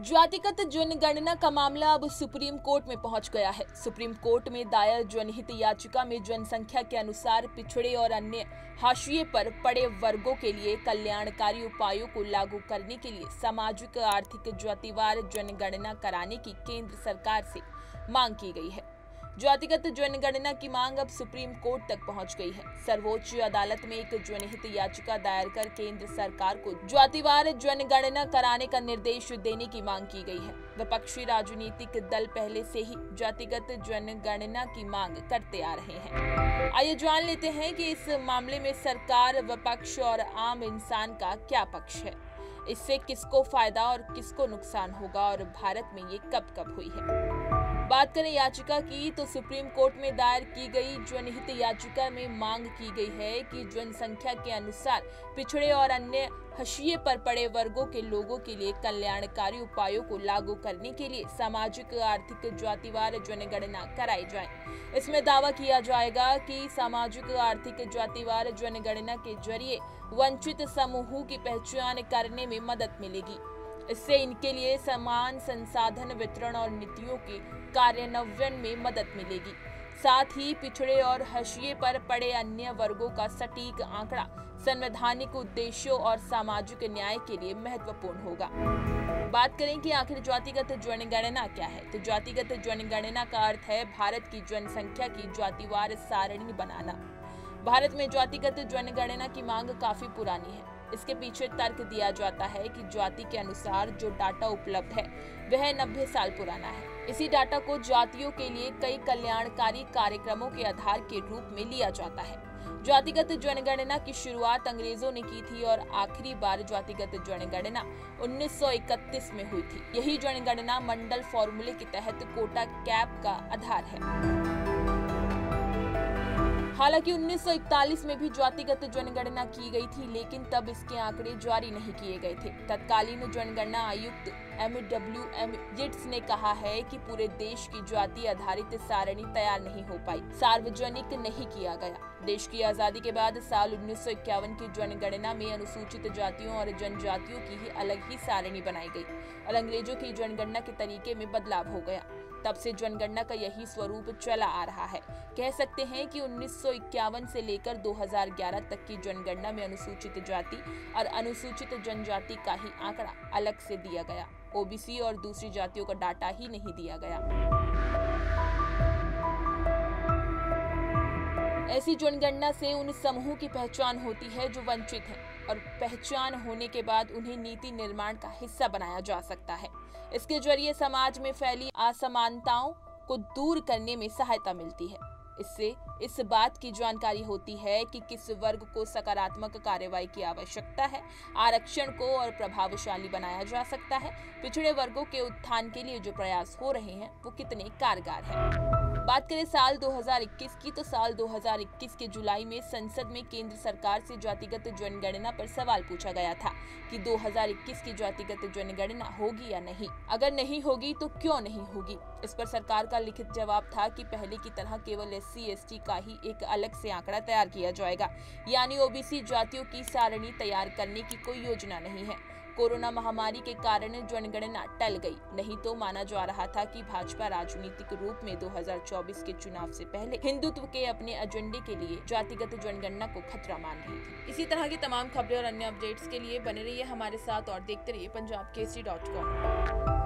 जातिगत जनगणना का मामला अब सुप्रीम कोर्ट में पहुंच गया है। सुप्रीम कोर्ट में दायर जनहित याचिका में जनसंख्या के अनुसार पिछड़े और अन्य हाशिए पर पड़े वर्गों के लिए कल्याणकारी उपायों को लागू करने के लिए सामाजिक आर्थिक जातिवार जनगणना कराने की केंद्र सरकार से मांग की गई है। जातिगत जनगणना की मांग अब सुप्रीम कोर्ट तक पहुंच गई है। सर्वोच्च अदालत में एक जनहित याचिका दायर कर केंद्र सरकार को जातिवार जनगणना कराने का निर्देश देने की मांग की गई है। विपक्षी राजनीतिक दल पहले से ही जातिगत जनगणना की मांग करते आ रहे हैं। आइए जान लेते हैं कि इस मामले में सरकार, विपक्ष और आम इंसान का क्या पक्ष है। इससे किसको फायदा और किसको नुकसान होगा और भारत में ये कब हुई है। बात करें याचिका की तो सुप्रीम कोर्ट में दायर की गई जनहित याचिका में मांग की गई है कि जनसंख्या के अनुसार पिछड़े और अन्य हाशिए पर पड़े वर्गों के लोगों के लिए कल्याणकारी उपायों को लागू करने के लिए सामाजिक आर्थिक जातिवार जनगणना कराई जाए। इसमें दावा किया जाएगा कि सामाजिक आर्थिक जातिवार जनगणना के जरिए वंचित समूहों की पहचान करने में मदद मिलेगी। इससे इनके लिए समान संसाधन वितरण और नीतियों के कार्यान्वयन में मदद मिलेगी। साथ ही पिछड़े और हाशिए पर पड़े अन्य वर्गों का सटीक आंकड़ा संवैधानिक उद्देश्यों और सामाजिक न्याय के लिए महत्वपूर्ण होगा। बात करें कि आखिर जातिगत जनगणना क्या है, तो जातिगत जनगणना का अर्थ है भारत की जनसंख्या की जातिवार सारणी बनाना। भारत में जातिगत जनगणना की मांग काफी पुरानी है। इसके पीछे तर्क दिया जाता है कि जाति के अनुसार जो डाटा उपलब्ध है वह 90 साल पुराना है। इसी डाटा को जातियों के लिए कई कल्याणकारी कार्यक्रमों के आधार के रूप में लिया जाता है। जातिगत जनगणना की शुरुआत अंग्रेजों ने की थी और आखिरी बार जातिगत जनगणना 1931 में हुई थी। यही जनगणना मंडल फॉर्मूले के तहत कोटा कैप का आधार है। हालांकि 1941 में भी जातिगत जनगणना की गई थी, लेकिन तब इसके आंकड़े जारी नहीं किए गए थे। तत्कालीन जनगणना आयुक्त MWM यिट्स ने कहा है कि पूरे देश की जाति आधारित सारणी तैयार नहीं हो पाई, सार्वजनिक नहीं किया गया। देश की आजादी के बाद साल 1951 की जनगणना में अनुसूचित जातियों और जनजातियों की अलग ही सारणी बनाई गई और अंग्रेजों की जनगणना के तरीके में बदलाव हो गया। तब से जनगणना का यही स्वरूप चला आ रहा है। कह सकते हैं कि 1951 से लेकर 2011 तक की जनगणना में अनुसूचित जाति और अनुसूचित जनजाति का ही आंकड़ा अलग से दिया गया। ओबीसी और दूसरी जातियों का डाटा ही नहीं दिया गया। ऐसी जनगणना से उन समूहों की पहचान होती है जो वंचित हैं और पहचान होने के बाद उन्हें नीति निर्माण का हिस्सा बनाया जा सकता है। इसके जरिए समाज में फैली असमानताओं को दूर करने में सहायता मिलती है। इससे इस बात की जानकारी होती है कि किस वर्ग को सकारात्मक कार्रवाई की आवश्यकता है, आरक्षण को और प्रभावशाली बनाया जा सकता है, पिछड़े वर्गों के उत्थान के लिए जो प्रयास हो रहे हैं वो कितने कारगर हैं। बात करें साल 2021 की, तो साल 2021 के जुलाई में संसद में केंद्र सरकार से जातिगत जनगणना पर सवाल पूछा गया था कि 2021 की जातिगत जनगणना होगी या नहीं। अगर नहीं होगी तो क्यों नहीं होगी। इस पर सरकार का लिखित जवाब था कि पहले की तरह केवल SC/ST का ही एक अलग से आंकड़ा तैयार किया जाएगा, यानी ओबीसी जातियों की सारणी तैयार करने की कोई योजना नहीं है। कोरोना महामारी के कारण जनगणना टल गई, नहीं तो माना जा रहा था कि भाजपा राजनीतिक रूप में 2024 के चुनाव से पहले हिंदुत्व के अपने एजेंडे के लिए जातिगत जनगणना को खतरा मान रही थी। इसी तरह की तमाम खबरें और अन्य अपडेट्स के लिए बने रहिए हमारे साथ और देखते रहिए punjabkesari.com।